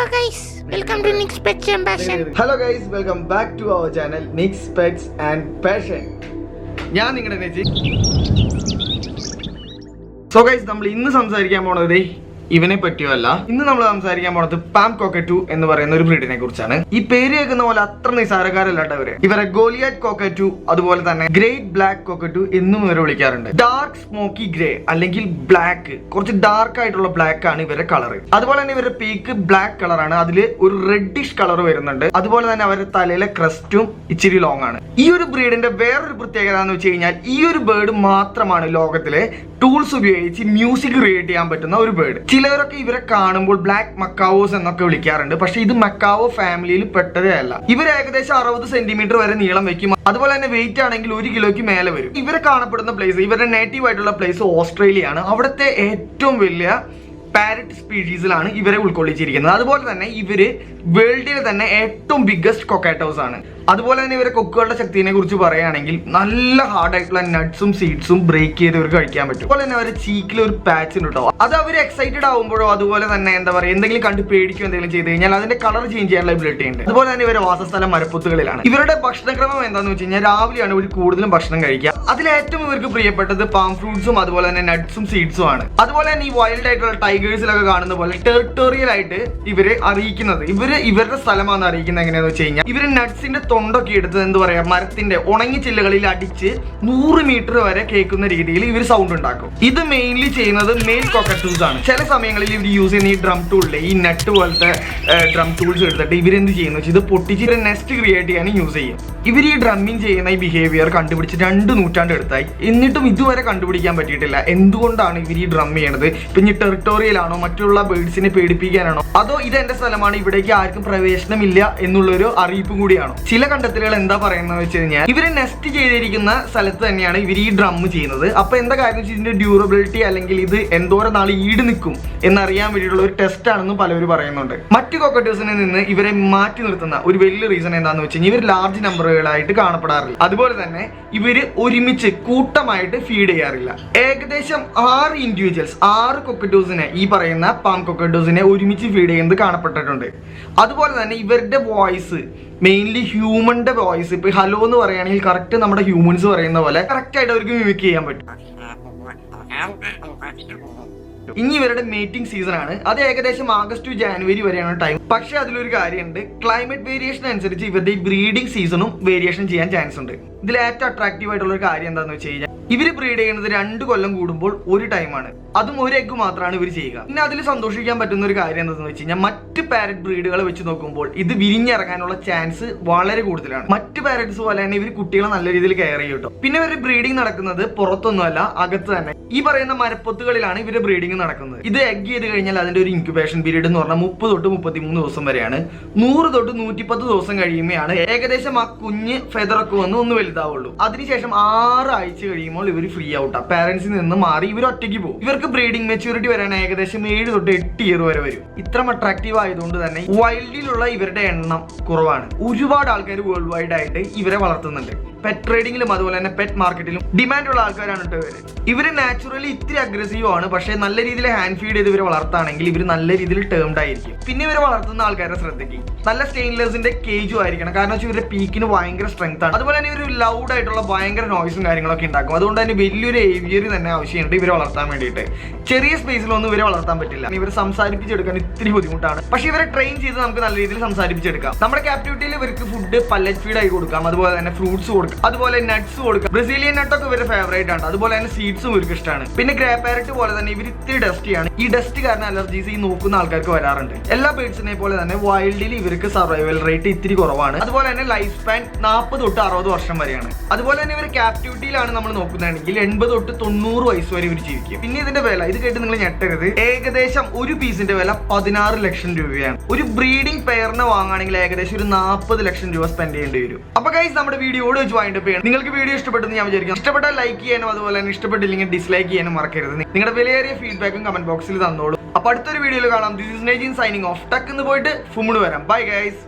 Hello guys, welcome to Nick's Pets and Passion. Hello guys, welcome back to our channel Nick's Pets and Passion. ഞാൻ നിങ്ങളുടെ നെജി. So guys, നമ്മൾ ഇന്ന് സംസാരിക്കാൻ പോണത് ഇവനെ പറ്റിയല്ല. ഇന്ന് നമ്മൾ സംസാരിക്കാൻ പോണത് പാം കോക്കറ്റു എന്ന് പറയുന്ന ഒരു ബ്രീഡിനെ കുറിച്ചാണ്. ഈ പേര് കേൾക്കുന്ന പോലെ അത്ര നിസാരക്കാരല്ലാട്ടോ ഇവര്. ഇവരെ ഗോലിയാത്ത് കോക്കറ്റു, അതുപോലെ തന്നെ ഗ്രേറ്റ് ബ്ലാക്ക് കോക്കറ്റു എന്നും ഇവരെ വിളിക്കാറുണ്ട്. ഡാർക്ക് സ്മോക്കി ഗ്രേ അല്ലെങ്കിൽ ബ്ലാക്ക്, കുറച്ച് ഡാർക്ക് ആയിട്ടുള്ള ബ്ലാക്ക് ആണ് ഇവരുടെ കളർ. അതുപോലെ തന്നെ ഇവരുടെ പീക്ക് ബ്ലാക്ക് കളറാണ്, അതില് ഒരു റെഡിഷ് കളർ വരുന്നുണ്ട്. അതുപോലെ തന്നെ അവരുടെ തലയിലെ ക്രസ്റ്റും ഇച്ചിരി ലോങ് ആണ്. ഈ ഒരു ബ്രീഡിന്റെ വേറൊരു പ്രത്യേകത എന്ന് വെച്ച് കഴിഞ്ഞാൽ ഈ ഒരു ബേർഡ് മാത്രമാണ് ലോകത്തിലെ ടൂൾസ് ഉപയോഗിച്ച് മ്യൂസിക് ക്രിയേറ്റ് ചെയ്യാൻ പറ്റുന്ന ഒരു ബേർഡ്. ചിലവരൊക്കെ ഇവരെ കാണുമ്പോൾ ബ്ലാക്ക് മക്കാവോസ് എന്നൊക്കെ വിളിക്കാറുണ്ട്. പക്ഷെ ഇത് മക്കാവോ ഫാമിലിയിൽ പെട്ടതേ അല്ല. ഇവർ ഏകദേശം 60 സെന്റിമീറ്റർ വരെ നീളം വെക്കും. അതുപോലെ തന്നെ വെയിറ്റ് ആണെങ്കിൽ 1 കിലോയ്ക്ക് മേലെ വരും. ഇവരെ കാണപ്പെടുന്ന പ്ലേസ്, ഇവരുടെ നേറ്റീവ് ആയിട്ടുള്ള പ്ലേസ് ഓസ്ട്രേലിയ ആണ്. അവിടുത്തെ ഏറ്റവും വലിയ പാരറ്റ് സ്പീഷീസിലാണ് ഇവരെ ഉൾക്കൊള്ളിച്ചിരിക്കുന്നത്. അതുപോലെ തന്നെ ഇവര് വേൾഡിലെ തന്നെ ഏറ്റവും ബിഗ്ഗസ്റ്റ് കൊക്കാറ്റോസ് ആണ്. അതുപോലെ തന്നെ ഇവരെ കൊക്കുകളുടെ ശക്തിയെ കുറിച്ച് പറയുകയാണെങ്കിൽ നല്ല ഹാർഡ് ആയിട്ടുള്ള നട്ട്സും സീഡ്സും ബ്രേക്ക് ചെയ്ത് ഇവർക്ക് കഴിക്കാൻ പറ്റും. അതുപോലെ തന്നെ അവരുടെ ചീക്കിൽ ഒരു പാച്ച് ഉണ്ട് കേട്ടോ. അത് അവർ എക്സൈറ്റഡ് ആകുമ്പോഴോ അതുപോലെ തന്നെ എന്താ പറയുക, എന്തെങ്കിലും കണ്ട് പേടിക്കോ എന്തെങ്കിലും ചെയ്ത് കഴിഞ്ഞാൽ അതിന്റെ കളർ ചേഞ്ച് ചെയ്യാനുള്ള എബിലിറ്റി ഉണ്ട്. അതുപോലെ തന്നെ ഇവരുടെ വാസസ്ഥലം മരപ്പൊത്തുകളിലാണ്. ഇവരുടെ ഭക്ഷണക്രമം എന്താണെന്ന് വെച്ച് കഴിഞ്ഞാൽ രാവിലെയാണ് ഇവർ കൂടുതലും ഭക്ഷണം കഴിക്കുക. അതിലേറ്റവും ഇവർക്ക് പ്രിയപ്പെട്ടത് പാം ഫ്രൂട്ട്സും അതുപോലെ തന്നെ നട്ട്സും സീഡ്സും ആണ്. അതുപോലെ തന്നെ ഈ വൈൽഡ് ആയിട്ടുള്ള ടൈഗേഴ്സിലൊക്കെ കാണുന്ന പോലെ ടെറിട്ടോറിയൽ ആയിട്ട് ഇവരെ അറിയിക്കുന്നത്, ഇവരുടെ സ്ഥലമാണ് അറിയിക്കുന്നത് എങ്ങനെയാന്ന് വെച്ച് കഴിഞ്ഞാൽ ഇവര് നട്ട്സിന്റെ തൊണ്ടൊക്കെ എടുത്ത് എന്താ പറയാ മരത്തിന്റെ ഉണങ്ങി ചില്ലകളിൽ അടിച്ച് 100 മീറ്റർ വരെ കേൾക്കുന്ന രീതിയിൽ ഇവർ സൗണ്ട് ഉണ്ടാക്കും. ഇത് മെയിൻലി ചെയ്യുന്നത് മെയിൽ കോക്കറ്റൂസ് ആണ്. ചില സമയങ്ങളിൽ ഇവർ യൂസ് ചെയ്യുന്ന ഈ ഡ്രം ടൂളിലെ ഈ നെറ്റ് പോലത്തെ ഡ്രം ടൂൾസ് എടുത്തിട്ട് ഇവരെന്ത് ചെയ്യുന്നു വെച്ചാൽ ഇത് പൊട്ടിച്ച് നെസ്റ്റ് ക്രിയേറ്റ് ചെയ്യാൻ യൂസ് ചെയ്യും. ഇവർ ഈ ഡ്രമ്മിങ് ചെയ്യുന്ന ഈ ബിഹേവിയർ കണ്ടുപിടിച്ച് 2 നൂറ്റാണ്ട് എടുത്തായി. എന്നിട്ടും ഇതുവരെ കണ്ടുപിടിക്കാൻ പറ്റിയിട്ടില്ല എന്തുകൊണ്ടാണ് ഇവർ ഈ ഡ്രം ചെയ്യണത്. പിന്നെ ടെറിട്ടോറിയൽ ആണോ, മറ്റുള്ള ബേർഡ്സിനെ പേടിപ്പിക്കാനാണോ, അതോ ഇത് എന്റെ സ്ഥലമാണ് ഇവിടേക്ക് ആർക്കും പ്രവേശനമില്ല എന്നുള്ളൊരു അറിയിപ്പും കൂടിയാണോ. ചില കണ്ടെത്തലുകൾ എന്താ പറയുന്നത് വെച്ച് കഴിഞ്ഞാൽ ഇവര് നെസ്റ്റ് ചെയ്തിരിക്കുന്ന സ്ഥലത്ത് തന്നെയാണ് ഇവർ ഈ ഡ്രം ചെയ്യുന്നത്. അപ്പൊ എന്താ കാര്യം വെച്ചാൽ ഇതിന്റെ ഡ്യൂറബിലിറ്റി അല്ലെങ്കിൽ ഇത് എന്തോരം നാൾ ഈട് നിൽക്കും എന്നറിയാൻ വേണ്ടിയിട്ടുള്ള ഒരു ടെസ്റ്റ് ആണെന്നും പലരും പറയുന്നുണ്ട്. മറ്റു കോക്കറ്റൂസിനെ നിന്ന് ഇവരെ മാറ്റി നിർത്തുന്ന ഒരു വലിയ റീസൺ എന്താണെന്ന് വെച്ച് കഴിഞ്ഞാൽ ഇവർ ലാർജ് നമ്പറുകളായിട്ട് കാണപ്പെടാറില്ല. അതുപോലെ തന്നെ ഇവര് ഒരുമിച്ച് കൂട്ടമായിട്ട് ഫീഡ് ചെയ്യാറില്ല. ഏകദേശം 6 ഇൻഡിവിജ്വൽസ് 6 കൊക്കറ്റൂസിനെ, ഈ പറയുന്ന പാം കൊക്കറ്റൂസിനെ ഒരുമിച്ച് ഫീഡ് ചെയ്യുന്നത് കാണപ്പെട്ടിട്ടുണ്ട്. അതുപോലെ തന്നെ ഇവരുടെ വോയിസ് മെയിൻലി ഹ്യൂമന്റെ വോയിസ്, ഇപ്പൊ ഹലോ എന്ന് പറയുകയാണെങ്കിൽ കറക്റ്റ് നമ്മുടെ ഹ്യൂമൻസ് പറയുന്ന പോലെ കറക്റ്റ് ആയിട്ട് അവർക്ക് മിമിക് ചെയ്യാൻ പറ്റും. ഇനി ഇവരുടെ മേറ്റിംഗ് സീസൺ ആണ്. അത് ഏകദേശം ആഗസ്റ്റ് ടു ജാനുവരി വരെയാണ് ടൈം. പക്ഷെ അതിലൊരു കാര്യമുണ്ട്, ക്ലൈമറ്റ് വേരിയേഷൻ അനുസരിച്ച് ഇവരുടെ ഈ ബ്രീഡിംഗ് സീസണും വേരിയേഷൻ ചെയ്യാൻ ചാൻസ് ഉണ്ട്. ഇതിൽ ഏറ്റവും അട്രാക്റ്റീവ് ആയിട്ടുള്ള ഒരു കാര്യം എന്താണെന്ന് വെച്ച് കഴിഞ്ഞാൽ ഇവര് ബ്രീഡ് ചെയ്യുന്നത് 2 കൊല്ലം കൂടുമ്പോൾ ഒരു ടൈമാണ്. അതും ഒരു എഗ് മാത്രമാണ് ഇവർ ചെയ്യുക. പിന്നെ അതിൽ സന്തോഷിക്കാൻ പറ്റുന്ന ഒരു കാര്യം എന്താണെന്ന് വെച്ച് കഴിഞ്ഞാൽ മറ്റ് പാരറ്റ് ബ്രീഡുകളെ വെച്ച് നോക്കുമ്പോൾ ഇത് വിരിഞ്ഞിറങ്ങാനുള്ള ചാൻസ് വളരെ കൂടുതലാണ്. മറ്റ് പാരറ്റ്സ് പോലെ തന്നെ ഇവർ കുട്ടികളെ നല്ല രീതിയിൽ കെയർ ചെയ്യും കേട്ടോ. പിന്നെ ഇവരുടെ ബ്രീഡിംഗ് നടക്കുന്നത് പുറത്തൊന്നുമല്ല, അകത്ത് തന്നെ ഈ പറയുന്ന മരപ്പൊത്തുകളിലാണ് ഇവരുടെ ബ്രീഡിംഗ് നടക്കുന്നത്. ഇത് എഗ് ചെയ്ത് കഴിഞ്ഞാൽ അതിന്റെ ഒരു ഇൻക്യുബേഷൻ പീരീഡ് എന്ന് പറഞ്ഞാൽ 30 തൊട്ട് 33 ദിവസം വരെയാണ്. 100 തൊട്ട് 110 ദിവസം കഴിയുമ്പോഴാണ് ഏകദേശം ആ കുഞ്ഞ് ഫെദറൊക്കെ വന്ന് ഒന്ന് വലുതാവുള്ളൂ. അതിനുശേഷം 6 ആഴ്ച കഴിയുമ്പോൾ ഇവർ ഫ്രീ ഔട്ടാ, പാരന്റ്സിൽ നിന്ന് മാറി ഇവർ ഒറ്റയ്ക്ക് പോകും. ഇവർക്ക് ബ്രീഡിംഗ് മെച്യൂരിറ്റി വരാൻ ഏകദേശം 7 തൊട്ട് 8 ഇയർ വരെ വരും. ഇത്രയും അട്രാക്റ്റീവ് ആയതുകൊണ്ട് തന്നെ വൈൽഡിലുള്ള ഇവരുടെ എണ്ണം കുറവാണ്. ഒരുപാട് ആൾക്കാർ വേൾഡ് വൈഡ് ആയിട്ട് ഇവരെ വളർത്തുന്നുണ്ട്. പെറ്റ് ട്രേഡിംഗിലും അതുപോലെ തന്നെ പെറ്റ് മാർക്കറ്റിലും ഡിമാൻഡുള്ള ആൾക്കാരാണ് കേട്ടോ ഇവര്. ഇവര് നാച്ചുറലി ഇത്തിരി അഗ്രസീവ് ആണ്. പക്ഷേ നല്ല രീതിയിൽ ഹാൻഡ് ഫീഡ് ചെയ്ത് ഇവരെ വളർത്താണെങ്കിൽ ഇവർ നല്ല രീതിയിൽ ടേംഡ് ആയിരിക്കും. പിന്നെ ഇവരെ വളർത്തുന്ന ആൾക്കാരെ ശ്രദ്ധിക്കും, നല്ല സ്റ്റെയിൻലെസിന്റെ കേജും ആയിരിക്കണം. കാരണം വെച്ചാൽ ഇവരുടെ പീക്കിന് ഭയങ്കര സ്ട്രെങ്ത് ആണ്. അതുപോലെ തന്നെ ഇവർ ലൗഡ് ആയിട്ടുള്ള ഭയങ്കര നോയ്സും കാര്യങ്ങളൊക്കെ ഉണ്ടാക്കും. അതുകൊണ്ട് തന്നെ വലിയൊരു ഏവിയറി തന്നെ ആവശ്യമുണ്ട് ഇവരെ വളർത്താൻ വേണ്ടിയിട്ട്. ചെറിയ സ്പേസിലൊന്നും ഇവരെ വളർത്താൻ പറ്റില്ല. ഇവരെ സംസാരിപ്പിച്ചെടുക്കാൻ ഇത്തിരി ബുദ്ധിമുട്ടാണ്. പക്ഷെ ഇവരെ ട്രെയിൻ ചെയ്ത് നമുക്ക് നല്ല രീതിയിൽ സംസാരിപ്പിച്ചെടുക്കാം. നമ്മുടെ ക്യാപ്റ്റിവിറ്റിയിൽ ഇവർക്ക് ഫുഡ് പല്ലറ്റ് ഫീഡ് ആയി കൊടുക്കാം. അതുപോലെ തന്നെ ഫ്രൂട്ട്സ് കൊടുക്കാം, അതുപോലെ നട്ട്സ് കൊടുക്കാം. ബ്രസീലിയൻ നട്ടൊക്കെ ഇവരുടെ ഫേവറേറ്റ് ആണ്. അതുപോലെ തന്നെ സീഡ്സും ഇവർക്ക് ഇഷ്ടമാണ്. പിന്നെ ഗ്രേ പാരറ്റ് പോലെ തന്നെ ഇവർ ഇത്തിരി ഡസ്റ്റിയാണ്. ഈ ഡസ്റ്റ് കാരണം അലർജീസ് ഈ നോക്കുന്ന ആൾക്കാർക്ക് വരാറുണ്ട്. എല്ലാ ബേർഡ്സിനെ പോലെ തന്നെ വൈൽഡിൽ ഇവർക്ക് സർവൈവൽ റേറ്റ് ഇത്തിരി കുറവാണ്. അതുപോലെ തന്നെ ലൈഫ് സ്പാൻ 40 തൊട്ട് 60 വർഷം വരെയാണ്. അതുപോലെ തന്നെ ഇവർ ക്യാപ്റ്റിവിറ്റിയിലാണ് നമ്മൾ നോക്കുന്നതാണെങ്കിൽ 80 തൊട്ട് 90 വയസ്സ് വരെ ഇവർ ജീവിക്കും. പിന്നെ ഇതിന്റെ വില, ഇത് കേട്ട് നിങ്ങൾ ഞെട്ടരുത്, ഏകദേശം ഒരു പീസിന്റെ വില 16 ലക്ഷം രൂപയാണ്. ഒരു ബ്രീഡിംഗ് പെയറിനെ വാങ്ങുകയാണെങ്കിൽ ഏകദേശം ഒരു 40 ലക്ഷം രൂപ സ്പെൻഡ് ചെയ്യേണ്ടി വരും. അപ്പൊ ഗൈസ്, നമ്മുടെ വീഡിയോയോട് വെച്ച് വൈൻഡ് അപ്പ് ചെയ്യണം. നിങ്ങൾക്ക് വീഡിയോ ഇഷ്ടപ്പെട്ടെന്ന് ഞാൻ വിചാരിക്കും. ഇഷ്ടപ്പെട്ടാൽ ലൈക്ക് ചെയ്യാനും അതുപോലെ തന്നെ ഇഷ്ടപ്പെട്ടില്ലെങ്കിൽ ഡിസ്ലൈക്ക് ചെയ്യാനും മറക്കരുത്. നിങ്ങളുടെ വിലയേറിയ ഫീഡ്ബാക്കും കമന്റ് ബോക്സിൽ തന്നോളൂ. അപ്പൊ അടുത്തൊരു വീഡിയോയിൽ കാണാം. This is Nijin signing off. ടക്ക് എന്ന് പോയിട്ട് ഫുഡ് വരാം. Bye guys.